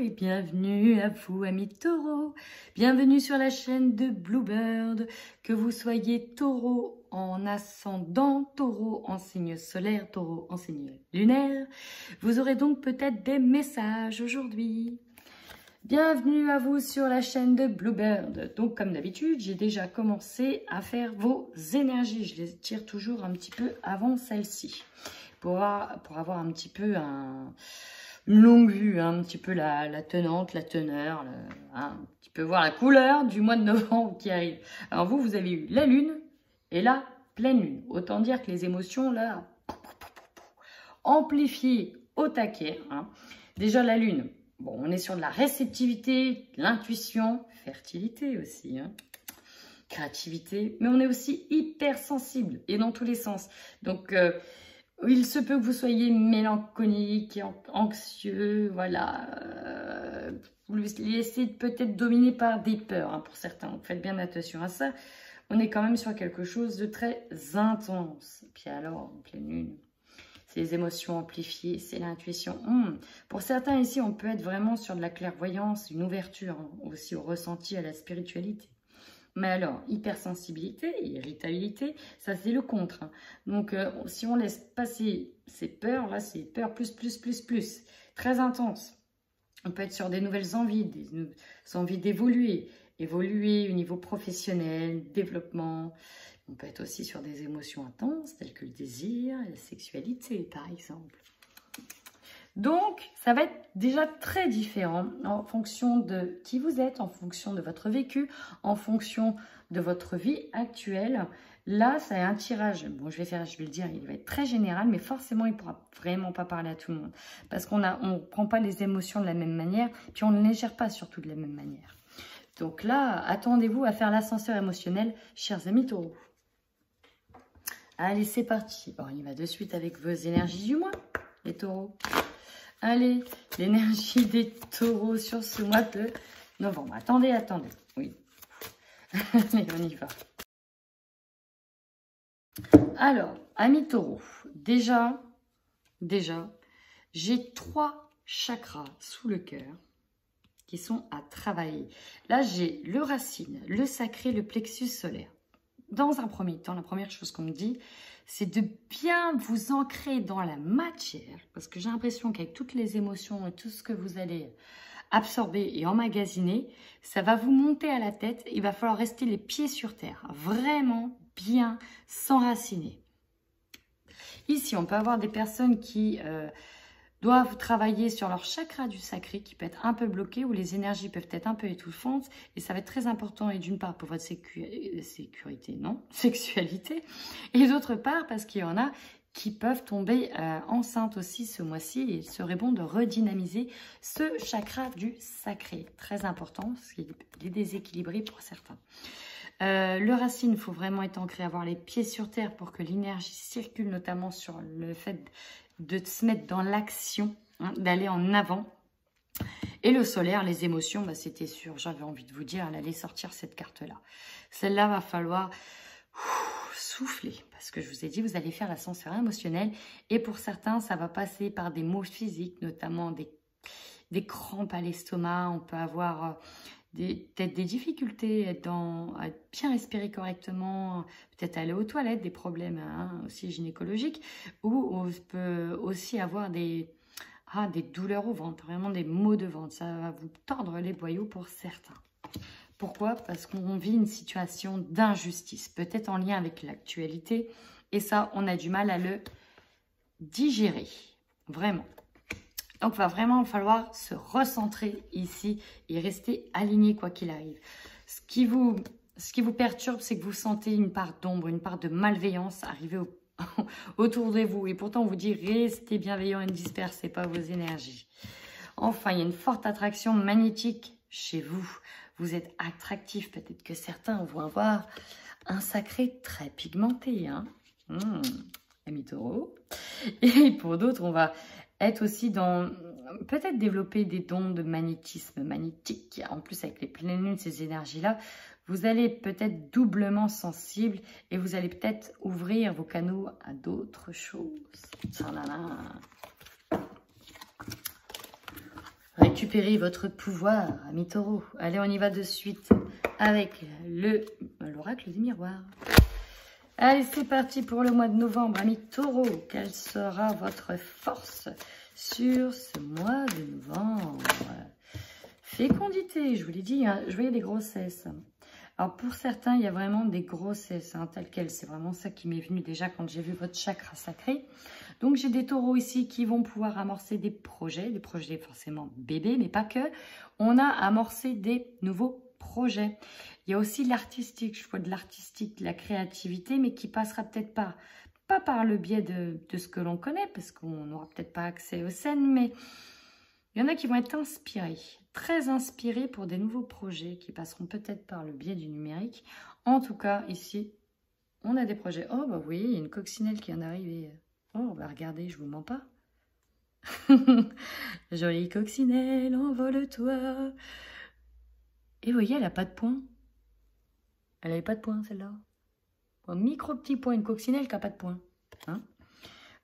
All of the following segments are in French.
et bienvenue à vous, amis taureaux. Bienvenue sur la chaîne de Bluebird. Que vous soyez taureau en ascendant, taureau en signe solaire, taureau en signe lunaire, vous aurez donc peut-être des messages aujourd'hui. Bienvenue à vous sur la chaîne de Bluebird. Donc comme d'habitude, j'ai déjà commencé à faire vos énergies. Je les tire toujours un petit peu avant celle-ci. Pour avoir un petit peu une longue vue, un petit peu la tenante, la teneur, un petit peu voir la couleur du mois de novembre qui arrive. Alors vous avez eu la lune et la pleine lune. Autant dire que les émotions, là, amplifiées au taquet. Hein. Déjà la lune, bon, on est sur de la réceptivité, l'intuition, fertilité aussi, hein. Créativité, mais on est aussi hyper sensible et dans tous les sens. Donc, il se peut que vous soyez mélancolique et anxieux, voilà. Vous laissez peut-être dominer par des peurs, hein, pour certains. Donc, faites bien attention à ça. On est quand même sur quelque chose de très intense. Et puis alors, en pleine lune, c'est les émotions amplifiées, c'est l'intuition. Pour certains ici, on peut être vraiment sur de la clairvoyance, une ouverture, hein, aussi au ressenti, à la spiritualité. Mais alors, hypersensibilité et irritabilité, ça c'est le contre. Hein. Donc, si on laisse passer ces peurs, là c'est peur plus. Très intense. On peut être sur des nouvelles envies, des envies d'évoluer. Évoluer au niveau professionnel, développement. On peut être aussi sur des émotions intenses, telles que le désir et la sexualité, par exemple. Donc, ça va être déjà très différent en fonction de qui vous êtes, en fonction de votre vécu, en fonction de votre vie actuelle. Là, c'est un tirage. Bon, je vais le dire, il va être très général, mais forcément, il ne pourra vraiment pas parler à tout le monde. Parce qu'on ne prend pas les émotions de la même manière, puis on ne les gère pas surtout de la même manière. Donc là, attendez-vous à faire l'ascenseur émotionnel, chers amis taureaux. Allez, c'est parti. Bon, on y va de suite avec vos énergies du mois, les taureaux. Allez, l'énergie des taureaux sur ce mois de novembre. Attendez. Oui. Allez, on y va. Alors, amis taureaux, déjà, j'ai 3 chakras sous le cœur qui sont à travailler. Là, j'ai le racine, le sacré, le plexus solaire. Dans un premier temps, la première chose qu'on me dit, c'est de bien vous ancrer dans la matière, parce que j'ai l'impression qu'avec toutes les émotions et tout ce que vous allez absorber et emmagasiner, ça va vous monter à la tête. Il va falloir rester les pieds sur terre, vraiment bien s'enraciner. Ici, on peut avoir des personnes qui doivent travailler sur leur chakra du sacré qui peut être un peu bloqué, où les énergies peuvent être un peu étouffantes, et ça va être très important, et d'une part pour votre sexualité, et d'autre part parce qu'il y en a qui peuvent tomber enceintes aussi ce mois-ci, et il serait bon de redynamiser ce chakra du sacré, très important, parce qu'il est déséquilibré pour certains. Le racine, il faut vraiment être ancré, avoir les pieds sur terre pour que l'énergie circule, notamment sur le fait de se mettre dans l'action, hein, d'aller en avant. Et le solaire, les émotions, bah, c'était sûr, j'avais envie de vous dire, elle allait sortir cette carte-là. Celle-là, va falloir souffler, parce que je vous ai dit, vous allez faire l'ascenseur émotionnel, et pour certains, ça va passer par des maux physiques, notamment des crampes à l'estomac, on peut avoir peut-être des difficultés à bien respirer correctement, peut-être aller aux toilettes, des problèmes, hein, aussi gynécologiques, ou on peut aussi avoir des douleurs au ventre, vraiment des maux de ventre. Ça va vous tordre les boyaux pour certains. Pourquoi? Parce qu'on vit une situation d'injustice, peut-être en lien avec l'actualité, et ça, on a du mal à le digérer, vraiment. Donc, il va vraiment falloir se recentrer ici et rester aligné quoi qu'il arrive. Ce qui vous perturbe, c'est que vous sentez une part d'ombre, une part de malveillance arriver autour de vous. Et pourtant, on vous dit, restez bienveillant et ne dispersez pas vos énergies. Enfin, il y a une forte attraction magnétique chez vous. Vous êtes attractif. Peut-être que certains vont avoir un sacré très pigmenté. Hein. Amis taureaux. Et pour d'autres, on va être aussi dans, peut-être développer des dons de magnétisme magnétique. En plus, avec les pleines lunes, ces énergies-là, vous allez peut-être doublement sensible et vous allez peut-être ouvrir vos canaux à d'autres choses. récupérez votre pouvoir, amis taureaux. Allez, on y va de suite avec l'oracle du miroir. Allez, c'est parti pour le mois de novembre, amis taureaux. Quelle sera votre force sur ce mois de novembre? Fécondité, je vous l'ai dit, hein, je voyais des grossesses. Alors, pour certains, il y a vraiment des grossesses, hein, telles quelles. C'est vraiment ça qui m'est venu déjà quand j'ai vu votre chakra sacré. Donc, j'ai des taureaux ici qui vont pouvoir amorcer des projets forcément bébés, mais pas que. On a amorcé des nouveaux projets. Il y a aussi l'artistique, je vois de l'artistique, de la créativité, mais qui passera peut-être pas par le biais de ce que l'on connaît, parce qu'on n'aura peut-être pas accès aux scènes, mais il y en a qui vont être inspirés, très inspirés pour des nouveaux projets qui passeront peut-être par le biais du numérique. En tout cas, ici, on a des projets. Oh, bah oui, il y a une coccinelle qui vient d'arriver. Oh, bah regardez, je vous mens pas. Jolie coccinelle, envole-toi. Et vous voyez, elle n'a pas de poing. Elle n'avait pas de poing, celle-là. Un micro petit point, une coccinelle qui n'a pas de poing. Hein,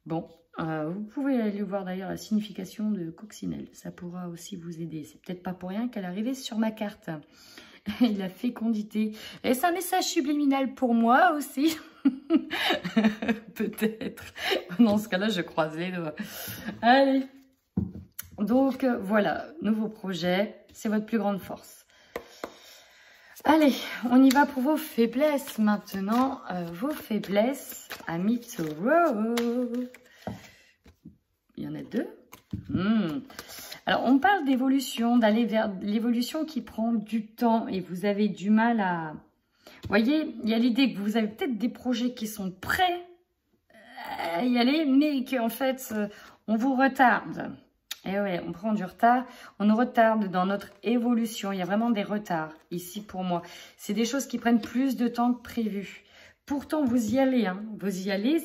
bon, vous pouvez aller voir d'ailleurs la signification de coccinelle. Ça pourra aussi vous aider. C'est peut-être pas pour rien qu'elle est arrivée sur ma carte. Et la fécondité. Et c'est un message subliminal pour moi aussi. Peut-être. Dans ce cas-là, je croise les doigts. Allez. Donc, voilà. Nouveau projet. C'est votre plus grande force. Allez, on y va pour vos faiblesses maintenant. Vos faiblesses, amis taureaux. Il y en a deux. Alors, on parle d'évolution, d'aller vers l'évolution qui prend du temps et vous avez du mal à... Vous voyez, il y a l'idée que vous avez peut-être des projets qui sont prêts à y aller, mais qu'en fait, on vous retarde. Et ouais, on prend du retard, on nous retarde dans notre évolution. Il y a vraiment des retards ici pour moi. C'est des choses qui prennent plus de temps que prévu. Pourtant, vous y allez. Hein. Vous y allez,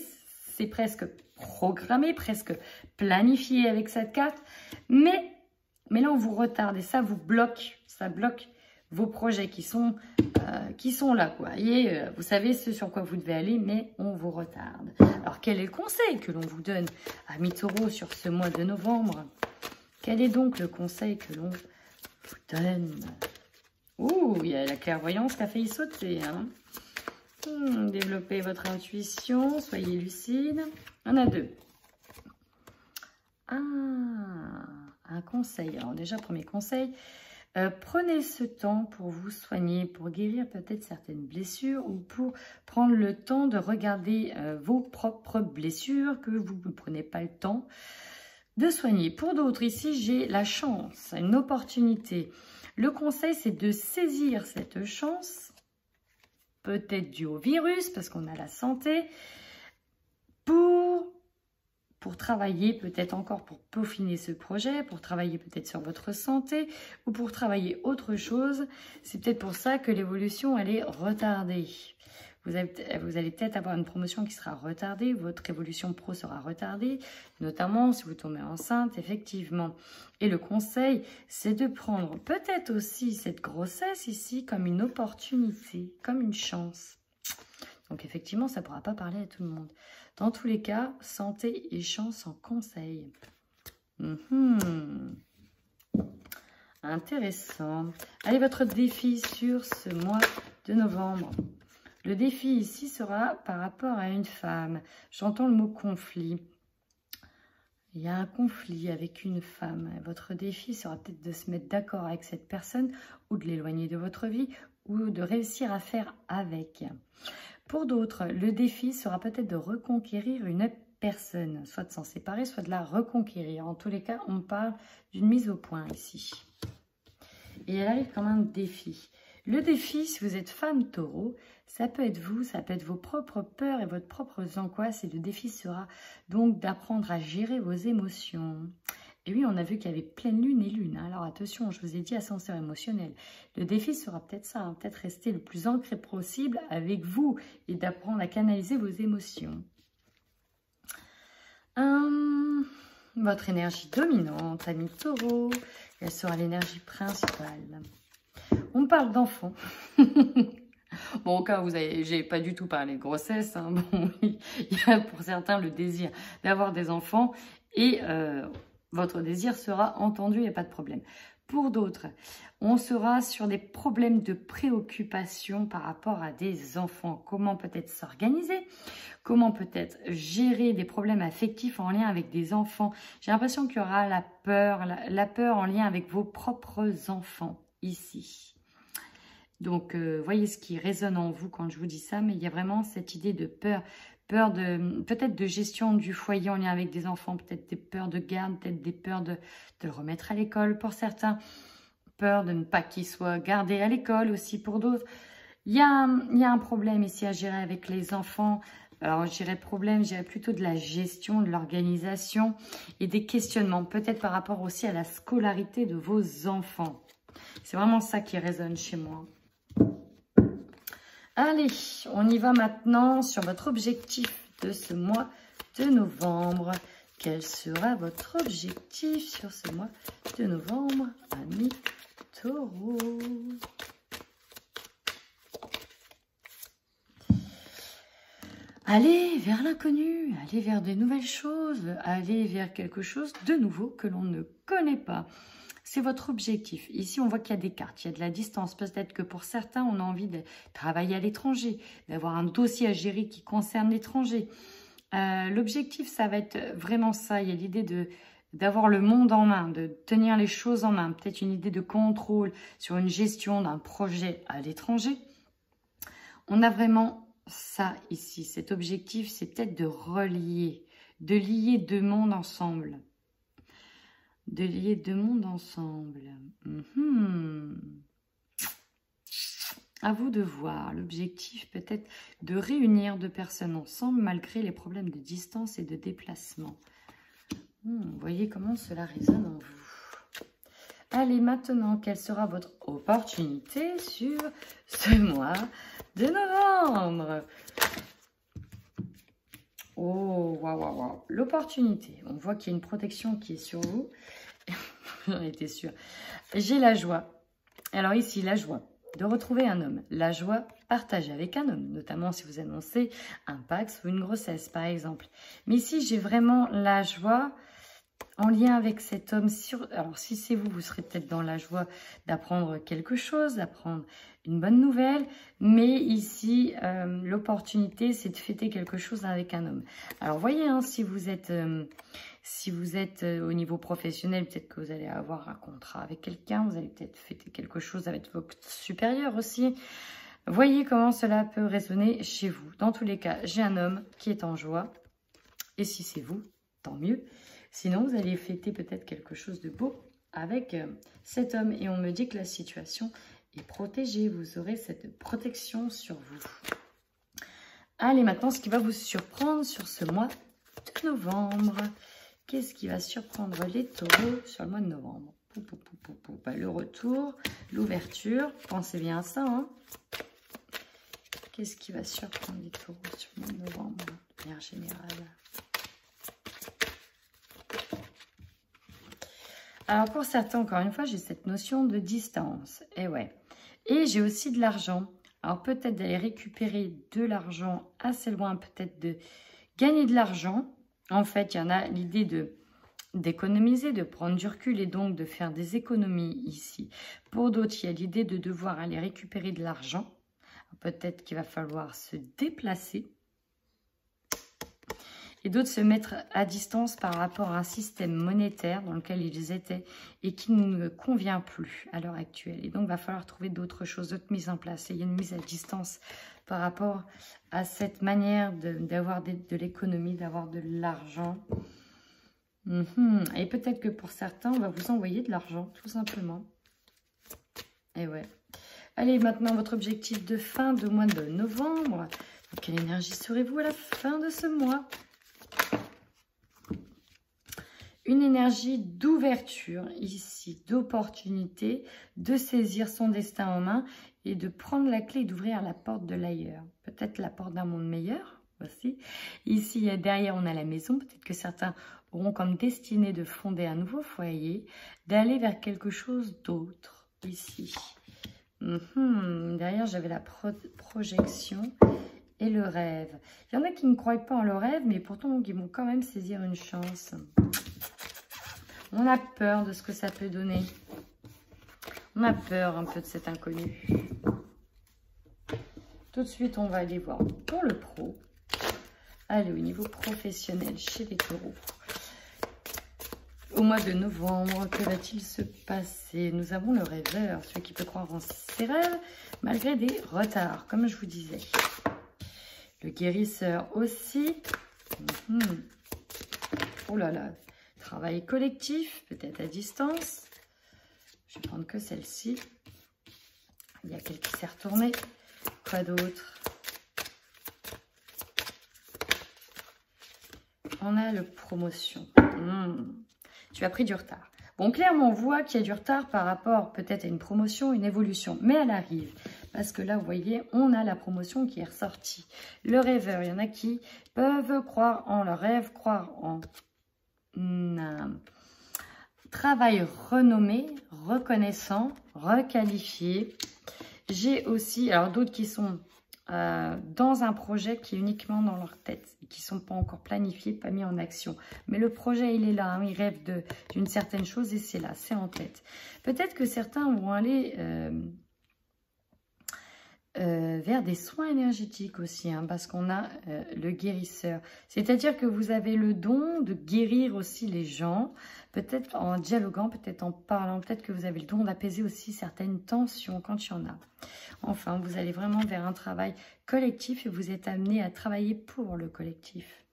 c'est presque programmé, presque planifié avec cette carte. Mais là, on vous retarde et ça vous bloque. Ça bloque vos projets qui sont là, quoi. Et vous savez ce sur quoi vous devez aller, mais on vous retarde. Alors, quel est le conseil que l'on vous donne, amis taureaux, sur ce mois de novembre? Quel est donc le conseil que l'on vous donne? Ouh, il y a la clairvoyance qui a failli sauter. Hein. Développez votre intuition, soyez lucide. Il y en a deux. Un conseil. Alors déjà, premier conseil, prenez ce temps pour vous soigner, pour guérir peut-être certaines blessures ou pour prendre le temps de regarder vos propres blessures que vous ne prenez pas le temps de soigner. Pour d'autres, ici, j'ai la chance, une opportunité. Le conseil, c'est de saisir cette chance, peut-être due au virus, parce qu'on a la santé, pour travailler peut-être encore, pour peaufiner ce projet, pour travailler peut-être sur votre santé ou pour travailler autre chose. C'est peut-être pour ça que l'évolution, elle est retardée. Vous allez peut-être avoir une promotion qui sera retardée, votre évolution pro sera retardée, notamment si vous tombez enceinte, effectivement. Et le conseil, c'est de prendre peut-être aussi cette grossesse ici comme une opportunité, comme une chance. Donc effectivement, ça ne pourra pas parler à tout le monde. Dans tous les cas, santé et chance en conseil. Intéressant. Allez, votre défi sur ce mois de novembre. Le défi ici sera par rapport à une femme. J'entends le mot conflit. Il y a un conflit avec une femme. Votre défi sera peut-être de se mettre d'accord avec cette personne ou de l'éloigner de votre vie ou de réussir à faire avec. Pour d'autres, le défi sera peut-être de reconquérir une personne, soit de s'en séparer, soit de la reconquérir. En tous les cas, on parle d'une mise au point ici. Et elle arrive comme un défi. Le défi, si vous êtes femme taureau, ça peut être vous, ça peut être vos propres peurs et votre propre angoisse. Et le défi sera donc d'apprendre à gérer vos émotions. Et oui, on a vu qu'il y avait pleine lune et lune. Hein. Alors attention, je vous ai dit ascenseur émotionnel. Le défi sera peut-être ça, hein, peut-être rester le plus ancré possible avec vous et d'apprendre à canaliser vos émotions. Votre énergie dominante, ami taureau, quelle sera l'énergie principale? On parle d'enfants. Bon, au cas où j'ai pas du tout parlé de grossesse, hein, bon, il y a pour certains le désir d'avoir des enfants et votre désir sera entendu, il n'y a pas de problème. Pour d'autres, on sera sur des problèmes de préoccupation par rapport à des enfants. Comment peut-être s'organiser? Comment peut-être gérer des problèmes affectifs en lien avec des enfants? J'ai l'impression qu'il y aura la peur en lien avec vos propres enfants ici. Donc, voyez ce qui résonne en vous quand je vous dis ça, mais il y a vraiment cette idée de peur. Peur de peut-être de gestion du foyer en lien avec des enfants, peut-être des peurs de garde, peut-être des peurs de le remettre à l'école pour certains, peur de ne pas qu'il soit gardé à l'école aussi pour d'autres. Il y a un problème ici à gérer avec les enfants. Alors je dirais problème, je dirais plutôt de la gestion, de l'organisation et des questionnements, peut-être par rapport aussi à la scolarité de vos enfants. C'est vraiment ça qui résonne chez moi. Allez, on y va maintenant sur votre objectif de ce mois de novembre. Quel sera votre objectif sur ce mois de novembre, amis Taureau? Allez vers l'inconnu, allez vers des nouvelles choses, allez vers quelque chose de nouveau que l'on ne connaît pas. C'est votre objectif. Ici, on voit qu'il y a des cartes, il y a de la distance. Peut-être que pour certains, on a envie de travailler à l'étranger, d'avoir un dossier à gérer qui concerne l'étranger. L'objectif, ça va être vraiment ça. Il y a l'idée d'avoir le monde en main, de tenir les choses en main. Peut-être une idée de contrôle sur une gestion d'un projet à l'étranger. On a vraiment ça ici. Cet objectif, c'est peut-être de lier deux mondes ensemble. De lier deux mondes ensemble. À vous de voir. L'objectif peut-être de réunir deux personnes ensemble malgré les problèmes de distance et de déplacement. Vous voyez comment cela résonne en vous. Allez, maintenant, quelle sera votre opportunité sur ce mois de novembre? Oh, waouh, waouh, waouh. L'opportunité. On voit qu'il y a une protection qui est sur vous. J'en étais sûre. J'ai la joie. Alors ici, la joie de retrouver un homme. La joie partagée avec un homme, notamment si vous annoncez un Pax ou une grossesse, par exemple. Mais ici, j'ai vraiment la joie en lien avec cet homme. Alors, si c'est vous, vous serez peut-être dans la joie d'apprendre quelque chose, d'apprendre une bonne nouvelle. Mais ici, l'opportunité, c'est de fêter quelque chose avec un homme. Alors, voyez, hein, si vous êtes au niveau professionnel, peut-être que vous allez avoir un contrat avec quelqu'un. Vous allez peut-être fêter quelque chose avec votre supérieur aussi. Voyez comment cela peut résonner chez vous. Dans tous les cas, j'ai un homme qui est en joie. Et si c'est vous, tant mieux. Sinon, vous allez fêter peut-être quelque chose de beau avec cet homme. Et on me dit que la situation est protégée. Vous aurez cette protection sur vous. Allez, maintenant, ce qui va vous surprendre sur ce mois de novembre. Qu'est-ce qui va surprendre les taureaux sur le mois de novembre? Le retour, l'ouverture. Pensez bien à ça. Hein. Qu'est-ce qui va surprendre les taureaux sur le mois de novembre de manière générale? Alors, pour certains, encore une fois, j'ai cette notion de distance. Et ouais. Et j'ai aussi de l'argent. Alors, peut-être d'aller récupérer de l'argent assez loin, peut-être de gagner de l'argent. En fait, il y en a l'idée d'économiser, de prendre du recul et donc de faire des économies ici. Pour d'autres, il y a l'idée de devoir aller récupérer de l'argent. Peut-être qu'il va falloir se déplacer. Et d'autres se mettre à distance par rapport à un système monétaire dans lequel ils étaient et qui ne convient plus à l'heure actuelle. Et donc, il va falloir trouver d'autres choses, d'autres mises en place. Et il y a une mise à distance par rapport à cette manière d'avoir de l'économie, d'avoir de l'argent. Et peut-être que pour certains, on va vous envoyer de l'argent, tout simplement. Et ouais. Allez, maintenant, votre objectif de fin de mois de novembre. Quelle énergie serez-vous à la fin de ce mois ? Une énergie d'ouverture ici, d'opportunité, de saisir son destin en main et de prendre la clé et d'ouvrir la porte de l'ailleurs. Peut-être la porte d'un monde meilleur aussi. Ici, derrière, on a la maison. Peut-être que certains auront comme destinée de fonder un nouveau foyer, d'aller vers quelque chose d'autre ici. Derrière, j'avais la projection et le rêve. Il y en a qui ne croient pas en le rêve, mais pourtant, qui vont quand même saisir une chance. On a peur de ce que ça peut donner. On a peur un peu de cet inconnu. Tout de suite, on va aller voir pour le pro. Allez, au niveau professionnel, chez les taureaux. Au mois de novembre, que va-t-il se passer? Nous avons le rêveur, celui qui peut croire en ses rêves, malgré des retards, comme je vous disais. Le guérisseur aussi. Oh là là, travail collectif, peut-être à distance. Je vais prendre que celle-ci. Il y a quelqu'un qui s'est retourné. Quoi d'autre? On a le promotion. Tu as pris du retard. Bon, clairement, on voit qu'il y a du retard par rapport peut-être à une promotion, une évolution. Mais elle arrive. Parce que là, vous voyez, on a la promotion qui est ressortie. Le rêveur, il y en a qui peuvent croire en leur rêve, croire en un travail renommé, reconnaissant, requalifié. J'ai aussi, alors d'autres qui sont dans un projet qui est uniquement dans leur tête, qui ne sont pas encore planifiés, pas mis en action. Mais le projet, il est là, hein, ils rêvent d'une certaine chose et c'est là, c'est en tête. Peut-être que certains vont aller vers des soins énergétiques aussi, hein, parce qu'on a le guérisseur. C'est-à-dire que vous avez le don de guérir aussi les gens, peut-être en dialoguant, peut-être en parlant, peut-être que vous avez le don d'apaiser aussi certaines tensions quand il y en a. Enfin, vous allez vraiment vers un travail collectif et vous êtes amené à travailler pour le collectif.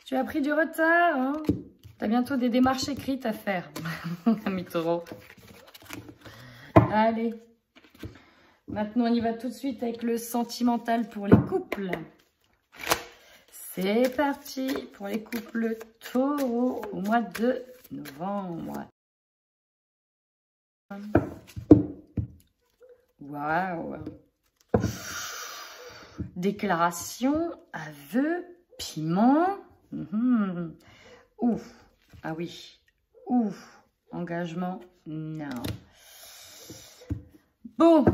Tu as pris du retard, hein? Tu as bientôt des démarches écrites à faire, ami taureau. Allez. Maintenant, on y va tout de suite avec le sentimental pour les couples. C'est parti pour les couples taureaux au mois de novembre. Waouh! Déclaration, aveu, piment. Ouf! Ah oui. Ouf! Engagement, non. Bon!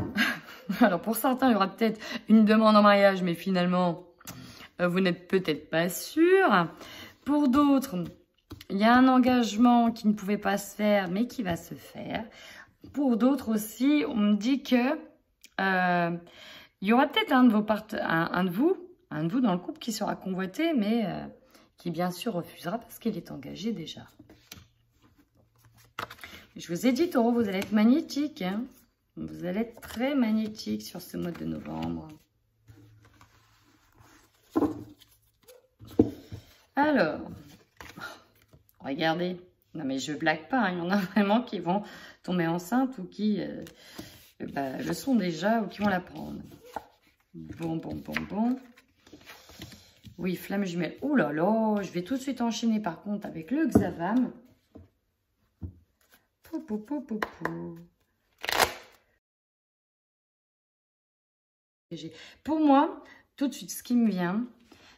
Alors, pour certains, il y aura peut-être une demande en mariage, mais finalement, vous n'êtes peut-être pas sûr. Pour d'autres, il y a un engagement qui ne pouvait pas se faire, mais qui va se faire. Pour d'autres aussi, on me dit que il y aura peut-être un de vous dans le couple qui sera convoité, mais qui bien sûr refusera parce qu'il est engagé déjà. Je vous ai dit, taureau, vous allez être magnétique, hein. Vous allez être très magnétique sur ce mois de novembre. Alors, regardez. Non mais je blague pas, hein. Il y en a vraiment qui vont tomber enceinte ou qui le sont déjà ou qui vont la prendre. Bon. Oui, flamme jumelle. Oh là là, je vais tout de suite enchaîner par contre avec le Xavam. Pour moi, tout de suite, ce qui me vient,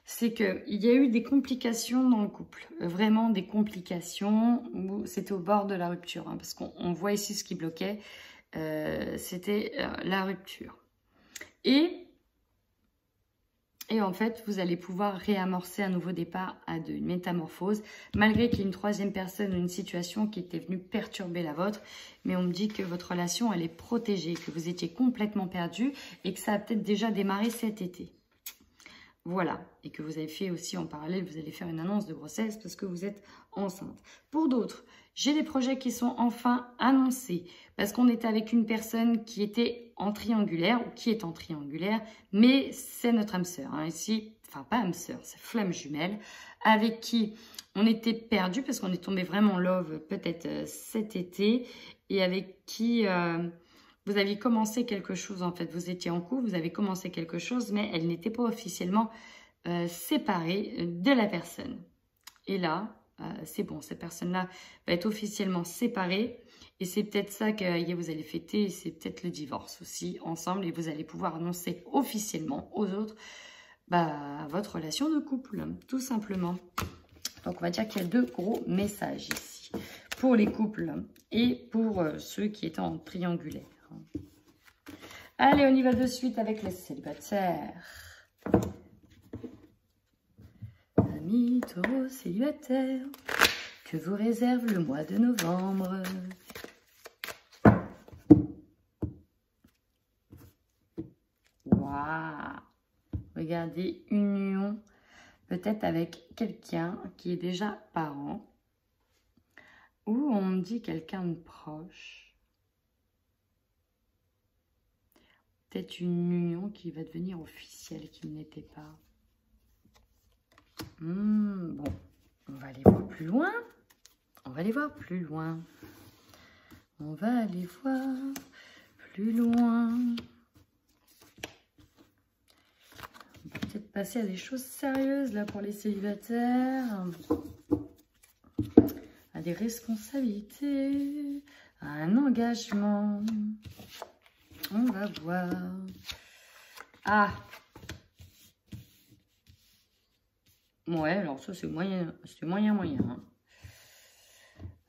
c'est qu'il y a eu des complications dans le couple. Vraiment des complications où c'était au bord de la rupture. Hein, parce qu'on voit ici ce qui bloquait. C'était la rupture. Et en fait, vous allez pouvoir réamorcer un nouveau départ à deux, une métamorphose, malgré qu'il y ait une troisième personne, une situation qui était venue perturber la vôtre. Mais on me dit que votre relation, elle est protégée, que vous étiez complètement perdu et que ça a peut-être déjà démarré cet été. Voilà. Et que vous avez fait aussi en parallèle, vous allez faire une annonce de grossesse parce que vous êtes enceinte. Pour d'autres, j'ai des projets qui sont enfin annoncés parce qu'on était avec une personne qui était en triangulaire ou qui est en triangulaire, mais c'est notre âme sœur. Hein, ici, enfin pas âme sœur, c'est flamme jumelle, avec qui on était perdu parce qu'on est tombé vraiment love peut-être cet été et avec qui vous aviez commencé quelque chose en fait. Vous étiez en couple, vous avez commencé quelque chose, mais elle n'était pas officiellement séparée de la personne. Et là, c'est bon, cette personne-là va être officiellement séparée. Et c'est peut-être ça que vous allez fêter. C'est peut-être le divorce aussi ensemble. Et vous allez pouvoir annoncer officiellement aux autres votre relation de couple, tout simplement. Donc, on va dire qu'il y a deux gros messages ici. Pour les couples et pour ceux qui étaient en triangulaire. Allez, on y va de suite avec les célibataires. Amis taureaux célibataires, que vous réserve le mois de novembre. Waouh! Regardez, une union peut-être avec quelqu'un qui est déjà parent. Ou on me dit quelqu'un de proche. Peut-être une union qui va devenir officielle, qui n'était pas. Bon, on va aller voir plus loin. On va aller voir plus loin. On va aller voir plus loin. On va peut-être passer à des choses sérieuses là pour les célibataires. À des responsabilités, à un engagement. On va voir. Ah! Ouais, alors ça c'est moyen, moyen.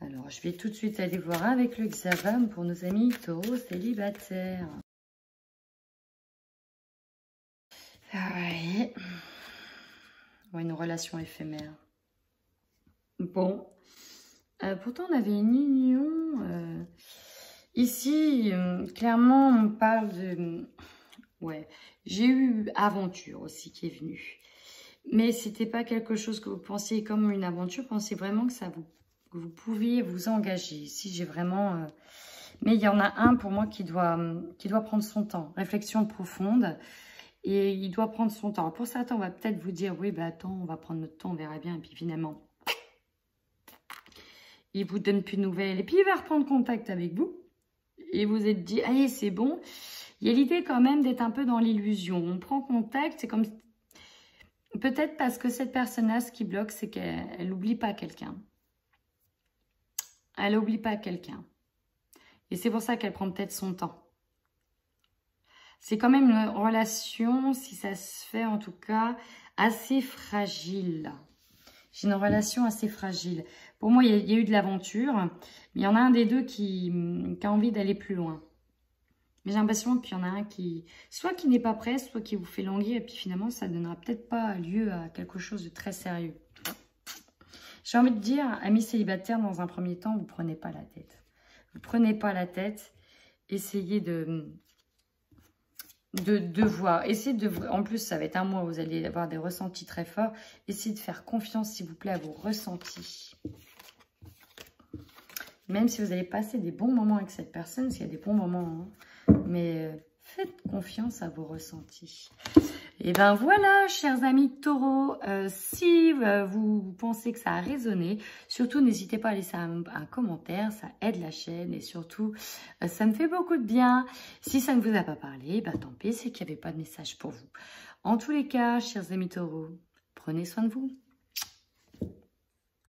Alors, je vais tout de suite aller voir avec le Xavam pour nos amis taureaux célibataires. Ouais. Ouais, une relation éphémère. Bon. Pourtant, on avait une union. Ici, clairement, on parle de... Ouais, j'ai eu aventure aussi qui est venue. Mais c'était pas quelque chose que vous pensiez comme une aventure. Pensez vraiment que que vous pouviez vous engager. Ici, j'ai vraiment... Mais il y en a un pour moi qui doit prendre son temps. Réflexion profonde. Et il doit prendre son temps. Alors pour certains, on va peut-être vous dire, oui, bah attends, on va prendre notre temps, on verra bien. Et puis finalement, il vous donne plus de nouvelles. Et puis il va reprendre contact avec vous. Et vous êtes dit, allez, c'est bon. Il y a l'idée quand même d'être un peu dans l'illusion. On prend contact, c'est comme... Peut-être parce que cette personne-là, ce qui bloque, c'est qu'elle n'oublie pas quelqu'un. Elle n'oublie pas quelqu'un. Et c'est pour ça qu'elle prend peut-être son temps. C'est quand même une relation, si ça se fait en tout cas, assez fragile. J'ai une relation assez fragile. Pour moi, il y a eu de l'aventure. Mais il y en a un des deux qui a envie d'aller plus loin. Mais j'ai l'impression qu'il y en a un qui... Soit qui n'est pas prêt, soit qui vous fait languir. Et puis finalement, ça ne donnera peut-être pas lieu à quelque chose de très sérieux. J'ai envie de dire, amis célibataires, dans un premier temps, vous ne prenez pas la tête. Vous ne prenez pas la tête. Essayez de voir. Essayez de... En plus, ça va être un mois où vous allez avoir des ressentis très forts. Essayez de faire confiance, s'il vous plaît, à vos ressentis. Même si vous allez passer des bons moments avec cette personne, s'il y a des bons moments, hein, mais faites confiance à vos ressentis. Et ben voilà, chers amis taureaux, si vous pensez que ça a résonné, surtout n'hésitez pas à laisser un commentaire, ça aide la chaîne et surtout, ça me fait beaucoup de bien. Si ça ne vous a pas parlé, bah tant pis, c'est qu'il n'y avait pas de message pour vous. En tous les cas, chers amis taureaux, prenez soin de vous.